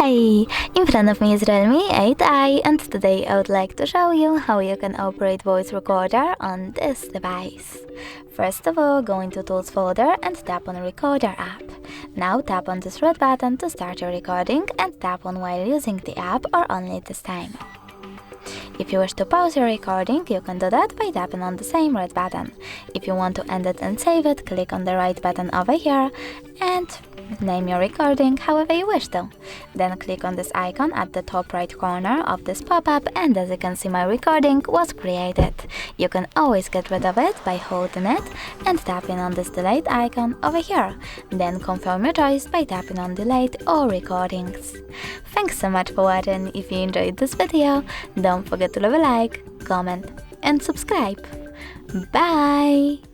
Hi! In front of me is Realme 8i, and today I would like to show you how you can operate voice recorder on this device. First of all, go into Tools folder and tap on Recorder app. Now tap on this red button to start your recording and tap on while using the app or only this time. If you wish to pause your recording, you can do that by tapping on the same red button. If you want to end it and save it, click on the right button over here and name your recording however you wish to. Then click on this icon at the top right corner of this pop-up, and as you can see, my recording was created. You can always get rid of it by holding it and tapping on this delete icon over here. Then confirm your choice by tapping on delete all recordings. Thanks so much for watching. If you enjoyed this video, don't forget to leave a like, comment and subscribe. Bye!